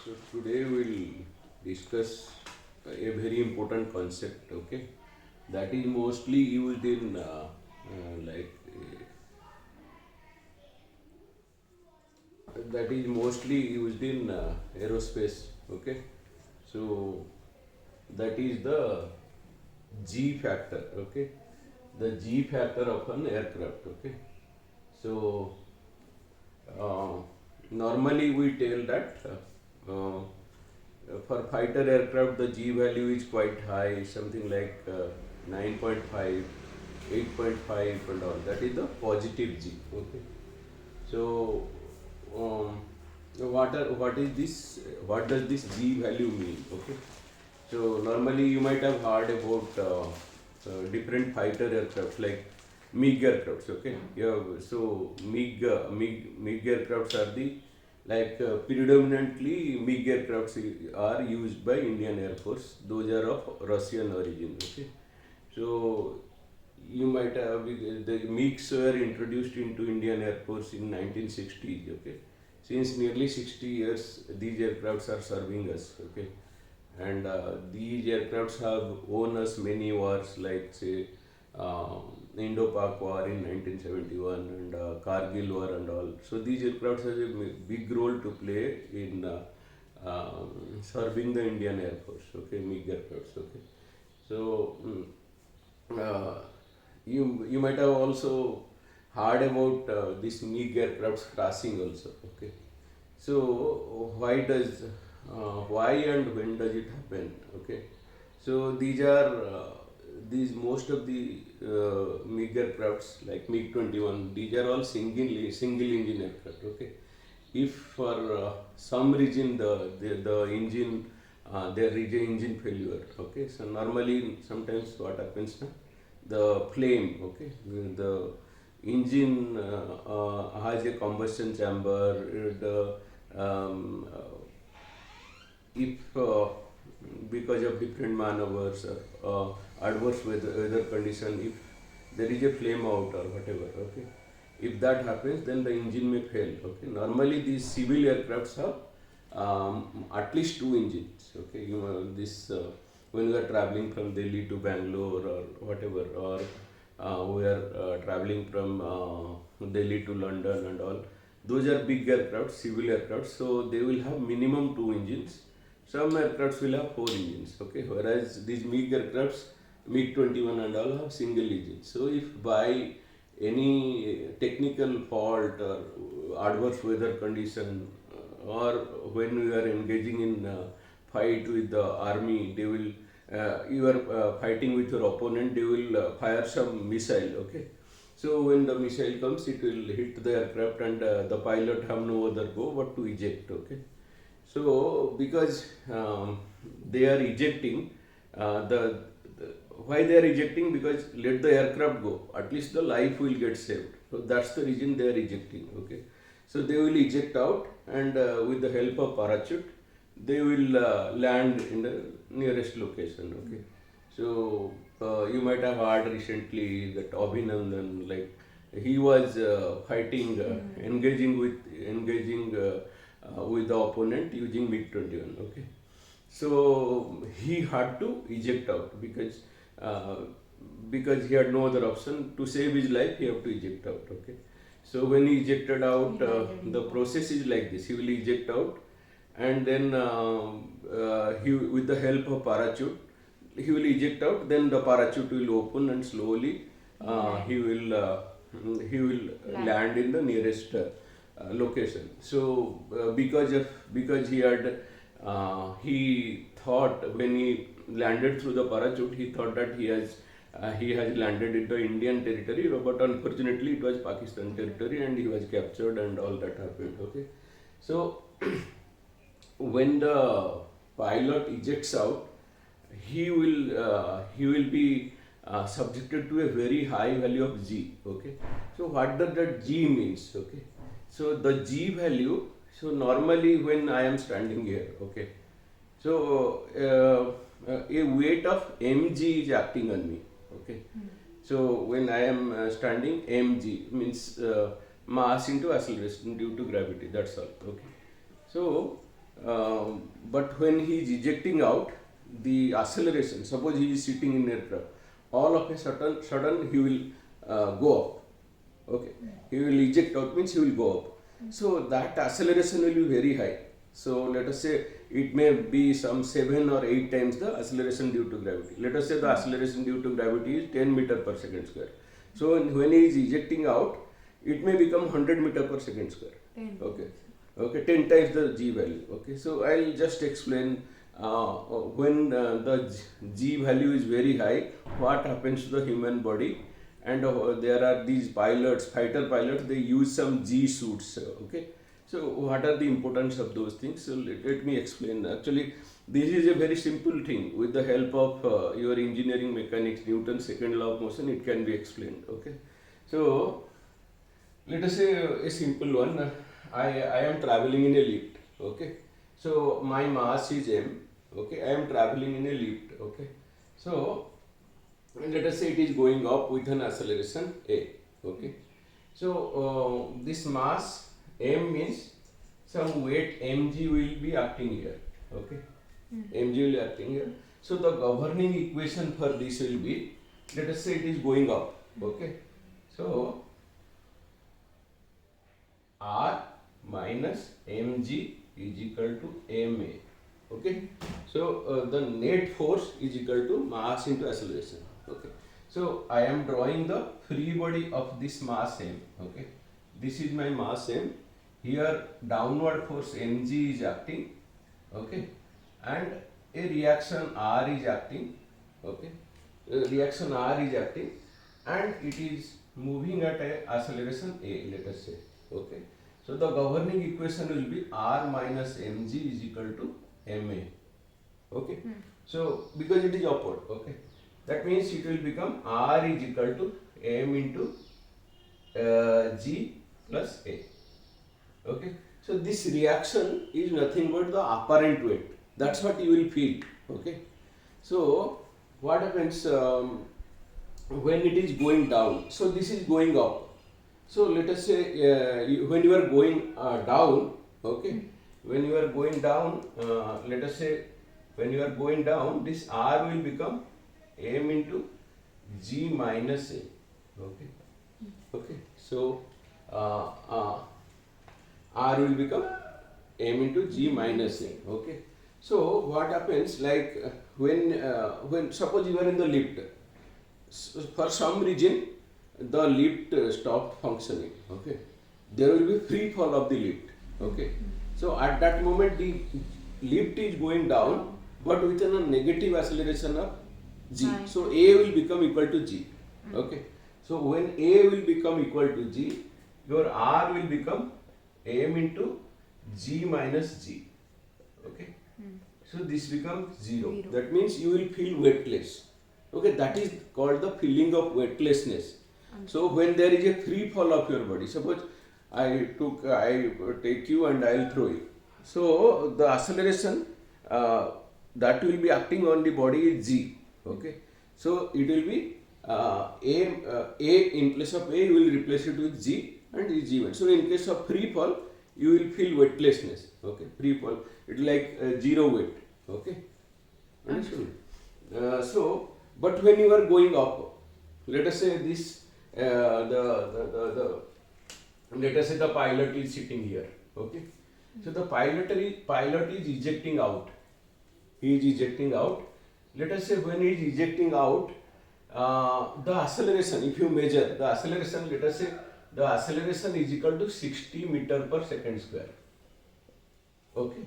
So today we'll discuss a very important concept, okay? That is mostly used in that is mostly used in aerospace, okay? So that is the G factor, okay? The G factor of an aircraft, okay? So uh, normally we tell that for fighter aircraft the G value is quite high, something like 9.5, 8.5 and all. That is the positive G. Okay. So um, what is this? What does this G value mean? Okay. So normally you might have heard about different fighter aircraft like MiG aircrafts. Okay, yeah. So MiG aircrafts are the predominantly MiG aircrafts are used by Indian Air Force. Those are of Russian origin. Okay, so you might have the MiGs were introduced into Indian Air Force in 1960s. Okay, since nearly 60 years these aircrafts are serving us. Okay, and these aircrafts have won us many wars like say Indo-Pak War in 1971 and Kargil War and all. So these aircrafts have a big role to play in serving the Indian Air Force. Okay, MiG aircrafts. Okay, so uh, you might have also heard about this MiG aircrafts crashing also. Okay, so why and when does it happen? Okay, so these most of the MiG aircrafts like MiG 21. These are all single engine aircraft. Okay, if for some reason the engine there is a engine failure. Okay, so normally sometimes what happens now, the flame. Okay, the engine has a combustion chamber. If because of different maneuvers or adverse weather condition, if there is a flame out or whatever, okay, if that happens, then the engine may fail. Okay, normally these civil aircrafts have at least two engines. Okay, you know this when we are traveling from Delhi to Bangalore or whatever, or we are traveling from Delhi to London and all. Those are big aircraft, civil aircraft, so they will have minimum two engines. Some aircrafts will have four engines, okay, whereas these MiG aircrafts, MiG 21 and all have single engine. So if by any technical fault or adverse weather condition or when we are engaging in fight with the army, they will you are fighting with your opponent, they will fire some missile, okay. So when the missile comes, it will hit the aircraft and the pilot have no other go but to eject, okay. So because they are ejecting, the why they are ejecting, because let the aircraft go, at least the life will get saved. So that's the reason they are ejecting. Okay, so they will eject out and with the help of parachute, they will land in the nearest location. Okay, so you might have heard recently that Abhinandan, like he was fighting, engaging with the opponent using MiG 21. Okay, so he had to eject out uh, because he had no other option to save his life. He have to eject out. Okay, so when he ejected out, the process is like this: he will eject out, and then he with the help of parachute he will eject out. Then the parachute will open and slowly he will land in the nearest location. So because he thought when he landed through the parachute, he thought that he has landed in the Indian territory, but unfortunately it was Pakistan territory and he was captured and all that happened. Okay, so when the pilot ejects out, he will be subjected to a very high value of G. Okay, so what does that G means? Okay, so the G value. So normally when I am standing here, okay, so a weight of mg is acting on me. Okay, so when I am standing, mg means mass into acceleration due to gravity. That's all. Okay, so But when he is ejecting out, the acceleration, suppose he is sitting in aircraft, all of a sudden he will go up. Okay, he will eject out means he will go up. So that acceleration will be very high. So let us say it may be some 7 or 8 times the acceleration due to gravity. Let us say the acceleration due to gravity is 10 meter per second square. So when he is ejecting out, it may become 100 meter per second square. 10. Okay, 10 times the g value. Okay, so I'll just explain when the g value is very high, what happens to the human body. And there are these pilots, fighter pilots, they use some G suits. Okay, so what are the importance of those things? So let me explain. Actually, this is a very simple thing. With the help of your engineering mechanics, Newton's second law of motion, it can be explained. Okay, so let us say a simple one. I am traveling in a lift. Okay, so my mass is m. Okay, I am traveling in a lift. Okay, so and let us say it is going up with an acceleration a. Okay, so this mass m means some weight mg will be acting here. Okay, mg will be acting here. So the governing equation for this will be, let us say it is going up. Okay, so r minus mg is equal to ma. Okay, so the net force is equal to mass into acceleration. Okay, so I am drawing the free body of this mass m. Okay, this is my mass m. Here downward force mg is acting. Okay, and a reaction r is acting. Okay, reaction r is acting, and it is moving at a acceleration a. Let us say. Okay, so the governing equation will be r minus mg is equal to ma. Okay, so because it is upward. Okay, that means it will become r is equal to m into g plus a. Okay, so this reaction is nothing but the apparent weight. That's what you will feel. Okay, so what happens when it is going down? So this is going up. So let us say when you are going down. Okay, when you are going down, let us say when you are going down, this r will become m into g minus a. Okay, okay, so r will become m into g minus a. Okay, so what happens, like when suppose you are in the lift, for some reason the lift stopped functioning. Okay, there will be free fall of the lift. Okay, so at that moment the lift is going down, but with a negative acceleration of g. So a will become equal to g. Okay, so when a will become equal to g, your r will become m into g minus g. Okay, so this becomes 0. That means you will feel weightless. Okay, that is called the feeling of weightlessness. So when there is a free fall of your body, suppose I take you and I will throw you. So the acceleration that will be acting on the body is g. Okay, so it will be a in place of a, you will replace it with g and is g1. So in case of free fall, you will feel weightlessness. Okay, free fall, it is like zero weight. Okay, understood? So, but when you are going up, let us say this let us say the pilot is sitting here. Okay, so the pilot is ejecting out. He is ejecting out. Let us say when he is ejecting out, the acceleration, if you measure the acceleration, let us say the acceleration is equal to 60 meter per second square. Okay,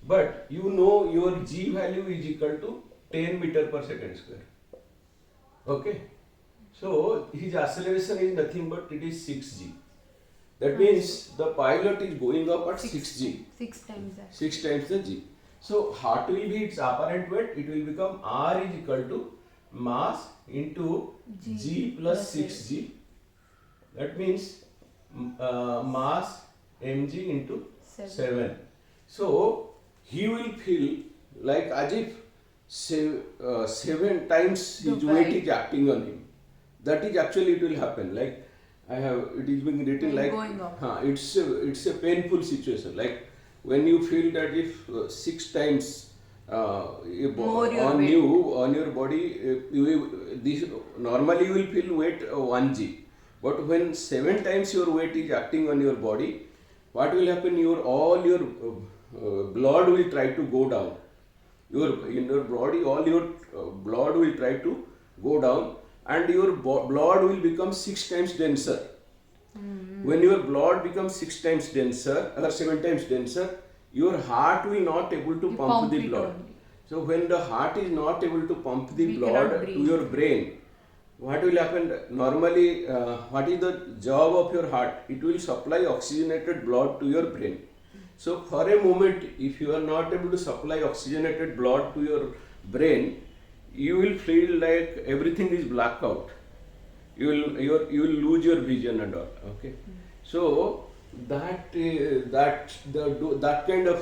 but you know your g value is equal to 10 meter per second square. Okay, so his acceleration is nothing but it is 6g. That means the pilot is going up at 6g. 6 times that. 6 times the g. So what will be its apparent weight? It will become r is equal to mass into g plus 6g. That means mass mg into 7. So he will feel like as if 7 times his weight is acting on him. That is actually it will happen. Like I have, it is being written like going up. it's a painful situation. Like when you feel that if 6 times More your on weight. you, on your body, this normally you will feel weight 1 g, but when 7 times your weight is acting on your body, what will happen? Your all your blood will try to go down. Your in your body, all your blood will try to go down, and your blood will become 6 times denser. When your blood becomes 6 times denser or 7 times denser, your heart will not able to You pump the it blood. only. So when the heart is not able to pump the We blood cannot to breathe. your brain, what will happen? Normally, what is the job of your heart? It will supply oxygenated blood to your brain. So for a moment, if you are not able to supply oxygenated blood to your brain, you will feel like everything is blackout. You will lose your vision and all. Okay, so that kind of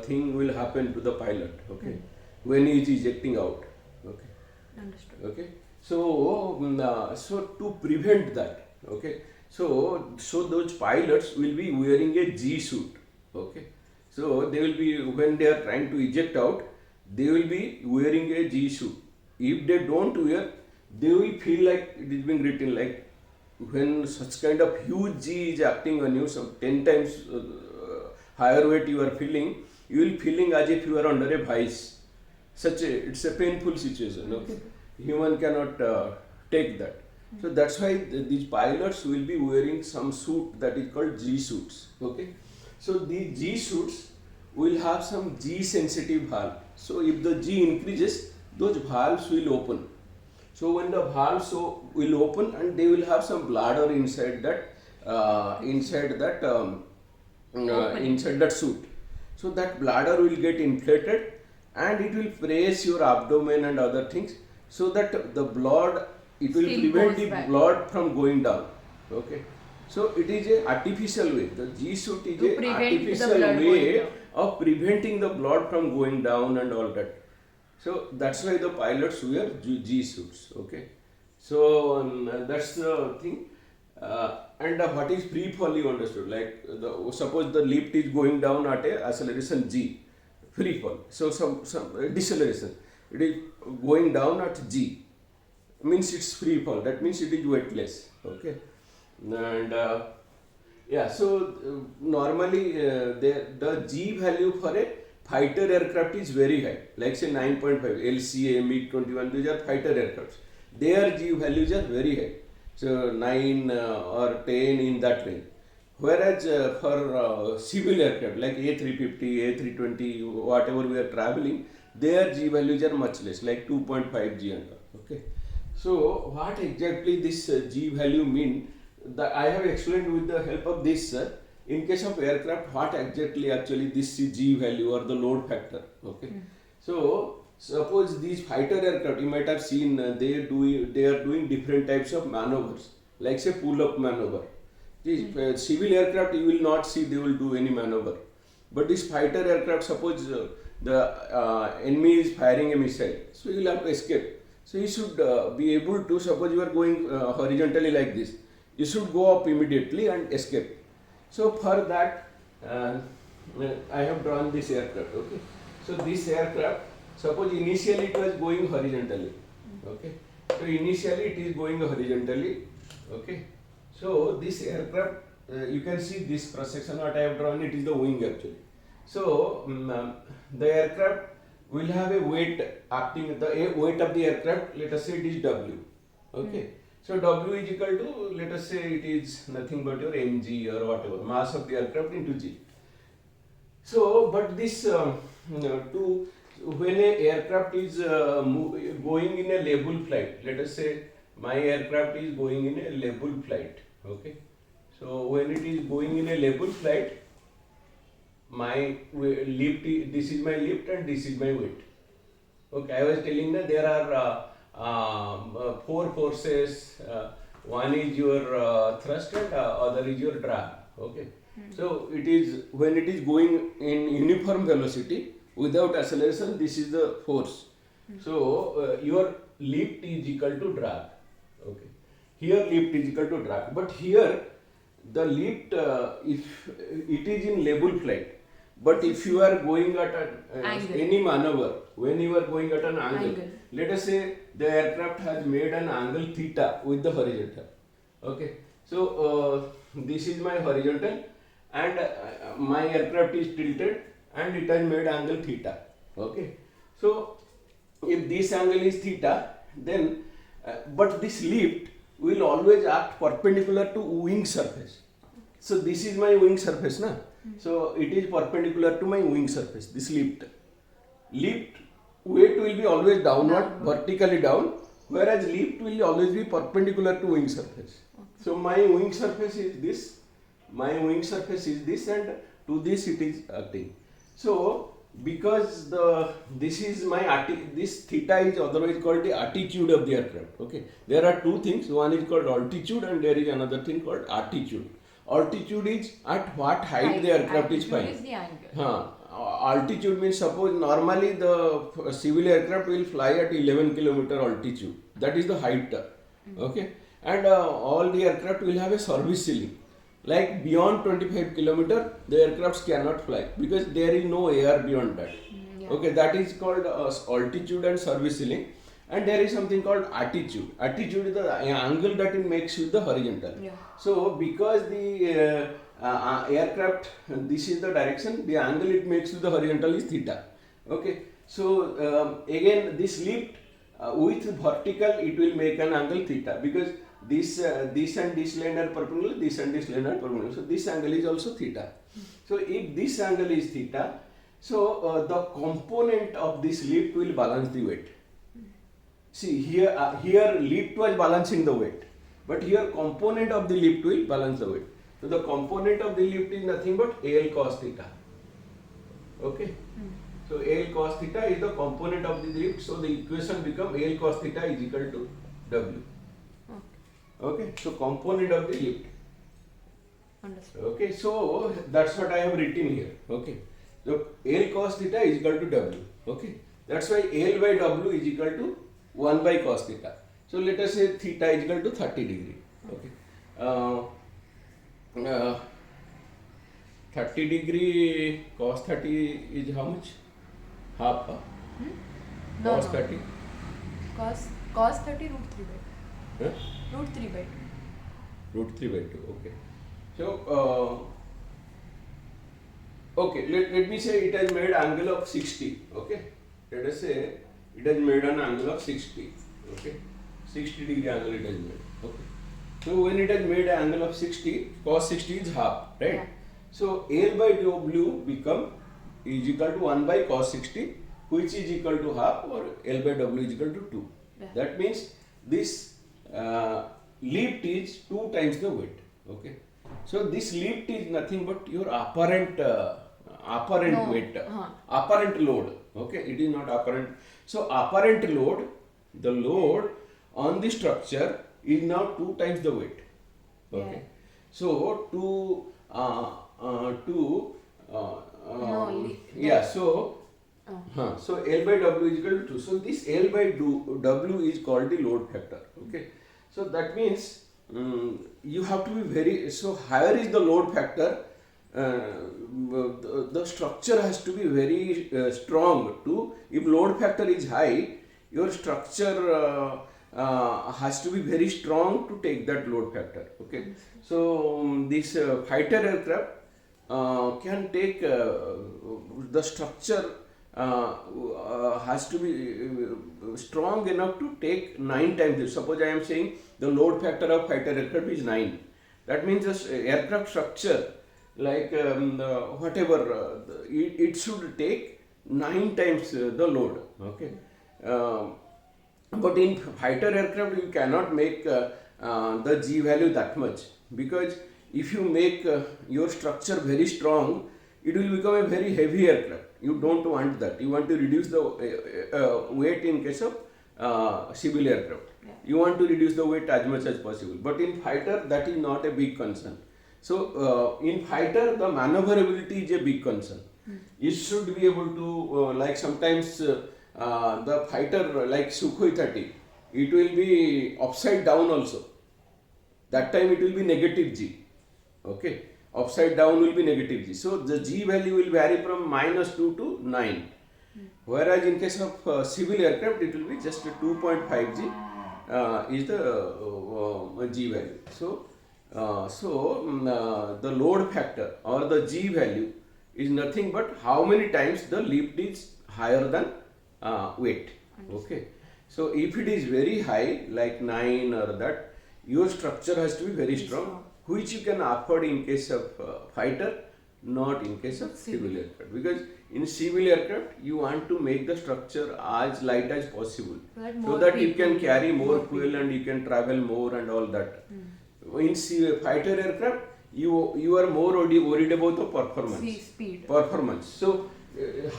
thing will happen to the pilot. Okay, when he is ejecting out. Okay. Understood. Okay, so so to prevent that, okay, so those pilots will be wearing a G suit. Okay, so they will be, when they are trying to eject out, they will be wearing a G suit. If they don't wear, they will feel like it is being written like, when such kind of huge G is acting on you, some 10 times higher weight you are feeling, you will feeling as if you are under a vice. It's a painful situation. Okay, human cannot take that. So that's why these pilots will be wearing some suit that is called G suits. Okay, so these G suits will have some G sensitive valve. So if the G increases, those valves will open. So when the valves will open, and they will have some bladder inside that inside that suit. So that bladder will get inflated, and it will press your abdomen and other things, so that the blood, it will Still prevent goes the back. blood from going down. Okay, so it is a artificial way. The G suit is To a prevent the artificial blood going way down. of preventing the blood from going down and all that. So that's why the pilots wear G suits. Okay, so that's the thing. And what is free fall, you understood? Like suppose the lift is going down at a acceleration g, free fall. So some deceleration, it is going down at g, means it's free fall. That means it is weightless. Okay, and yeah. So normally the G value for a fighter aircraft is very high. Like say 9.5 LCA, MiG-21. These are fighter aircrafts. Their G values are very high. So 9 or 10 in that range. Whereas for civil aircraft like A350, A320, whatever we are traveling, their G values are much less, like 2.5 G and all. Okay. So what exactly this G value mean? I have explained with the help of this. In case of aircraft, what exactly actually this G value or the load factor. Okay. So suppose these fighter aircraft, you might have seen they are doing different types of maneuvers, like say pull up maneuver. These civil aircraft, you will not see they will do any maneuver, but this fighter aircraft, suppose the enemy is firing a missile, so you will have to escape. So you should be able to, suppose you are going horizontally like this, you should go up immediately and escape. So for that, I have drawn this aircraft. Okay, so this aircraft, suppose initially it was going horizontally. Okay, so initially it is going horizontally. Okay, so this aircraft, you can see this cross section what I have drawn, it is the wing actually. So the aircraft will have a weight acting, the weight of the aircraft, let us say it is W. Okay, so W is equal to, let us say it is nothing but your mg or whatever, mass of the aircraft into g. So, but this to when a aircraft is going in a level flight, let us say my aircraft is going in a level flight. Okay, so when it is going in a level flight, my lift, this is my lift and this is my weight. Okay, I was telling that there are four forces. One is your thrust and other is your drag. Okay, so it is when it is going in uniform velocity without acceleration. This is the force. So your lift is equal to drag. Okay, here lift is equal to drag, but here the lift, if it is in level flight, But if you are going at Angle. any maneuver, when you are going at an angle, Angle. let us say the aircraft has made an angle theta with the horizontal. Okay, so this is my horizontal, and my aircraft is tilted, and it has made angle theta. Okay, so if this angle is theta, then but this lift will always act perpendicular to wing surface. So this is my wing surface, na? So it is perpendicular to my wing surface. This lift weight will be always downward, vertically down, whereas lift will always be perpendicular to wing surface. So my wing surface is this, my wing surface is this, and to this it is acting. So because this is my this theta is otherwise called the attitude of the aircraft. Okay, there are two things. One is called altitude, and there is another thing called attitude. Altitude is at what height the aircraft is flying. Altitude is the angle. Altitude means, suppose normally the civil aircraft will fly at 11 kilometer altitude. That is the height. Okay, and all the aircraft will have a service ceiling. Like beyond 25 kilometer, the aircrafts cannot fly because there is no air beyond that. Yeah. Okay, that is called altitude and service ceiling. And there is something called attitude. Attitude is the angle that it makes with the horizontal. Yeah. So because the aircraft, this is the direction, the angle it makes with the horizontal is theta. Okay, so again this lift with vertical, it will make an angle theta, because this and this line are perpendicular, this and this line are perpendicular. So this angle is also theta. So if this angle is theta, so the component of this lift will balance the weight. See here lift was balancing the weight, but here component of the lift will balance the weight. So the component of the lift is nothing but L cos theta. Okay. So L cos theta is the component of the lift. So the equation become L cos theta is equal to W. Okay. So component of the lift. Understood. Okay. So that's what I have written here. Okay. So L cos theta is equal to W. Okay. That's why L by W is equal to 1 by cos theta. So let us say theta is equal to 30 degree. Okay. 30 degree cos 30 is how much? Half. No, Cos no. 30. Cos 30 root 3 by 2. Huh? Root 3 by 2. Root 3 by 2. Okay. So, okay, let me say it has made angle of 60. Okay. Let us say it has made an angle of 60. Okay. 60 degree angle it has made. Okay. So when it has made an angle of 60, cos 60 is half, right? Yeah. So L by W become is equal to 1 by cos 60, which is equal to half, or L by W is equal to 2. Yeah. That means this lift is 2 times the weight. Okay. So this lift is nothing but your apparent No. weight, apparent load. Okay, it is not apparent. So apparent load, the load on the structure is now 2 times the weight. Okay. Yeah. So No, yeah. So so L by W is equal to 2. So this L by W is called the load factor. Okay. So that means you have to be very, so higher is the load factor, the structure has to be very strong to, if load factor is high, your structure has to be very strong to take that load factor. Okay. So this fighter aircraft can take the structure has to be strong enough to take 9 times this. Suppose I am saying the load factor of fighter aircraft is 9. That means this aircraft structure, like whatever, it should take 9 times the load. Okay. But in fighter aircraft you cannot make the G value that much, because if you make your structure very strong, it will become a very heavy aircraft. You don't want that. You want to reduce the weight in case of civil aircraft. Yeah. You want to reduce the weight as much as possible. But in fighter, that is not a big concern. So in fighter, the maneuverability is a big concern. You should be able to, like sometimes the fighter like Sukhoi 30, it will be upside down also. That time it will be negative G. Okay. upside down will be negative g. So the g value will vary from -2 to 9. Whereas in case of civil aircraft, it will be just 2.5 g is the g value. The load factor or the g value is nothing but how many times the lift is higher than weight. Okay. So if it is very high, like 9 or that, your structure has to be very strong, which you can afford in case of fighter, not in case of civil aircraft. Because in civil aircraft, you want to make the structure as light as possible, so that you can carry more fuel and you can travel more and all that. In fighter aircraft, you are more worried about the performance. Speed. Performance. So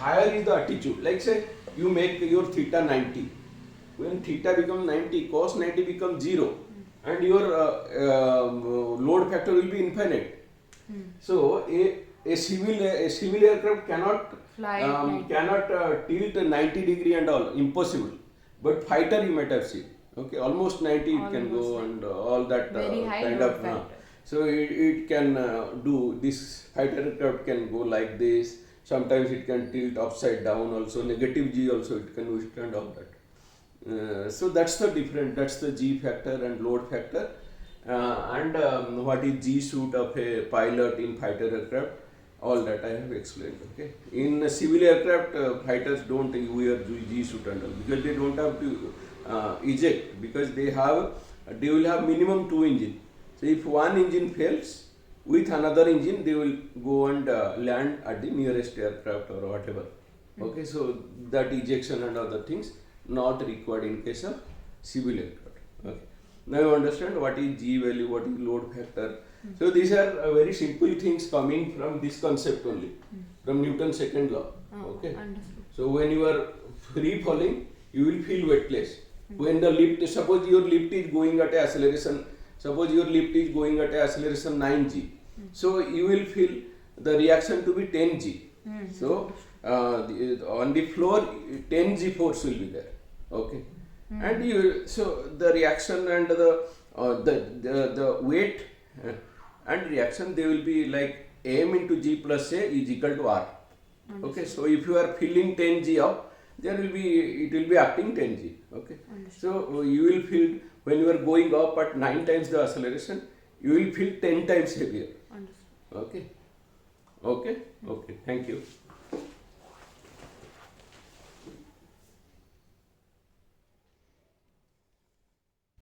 higher is the altitude. Like say you make your theta 90. When theta becomes 90, cos 90 becomes 0, and your load factor will be infinite. So a civil aircraft cannot Fly tilt 90 degree and all, impossible. But fighter you might have seen. Okay, almost 90 it can go and all that very high kind load of. factor. So it can do this. Fighter aircraft can go like this. Sometimes it can tilt upside down also. Negative G also it can withstand all that. So that's the difference. That's the G factor and load factor. What is G suit of a pilot in fighter aircraft? All that I have explained. Okay. In civil aircraft, fighters don't wear G suit and all because they don't have to eject, because they will have minimum 2 engines. So if one engine fails, with another engine they will go and land at the nearest aircraft or whatever. Okay, so that ejection and other things not required in case of civil aircraft. Okay. Now you understand what is G value, what is load factor. So these are very simple things coming from this concept only, from Newton's second law. Okay. Understood. So when you are free falling, you will feel weightless. When the lift, suppose your lift is going at acceleration 9g. So you will feel the reaction to be 10g. So on the floor 10g force will be there. Okay. And so the reaction and the weight and reaction, they will be like m into g plus a is equal to r. Okay. So if you are feeling 10g up, it will be acting 10g. Okay. So you will feel when you are going up at 9 times the acceleration, you will feel 10 times heavier. Okay. Okay. Thank you.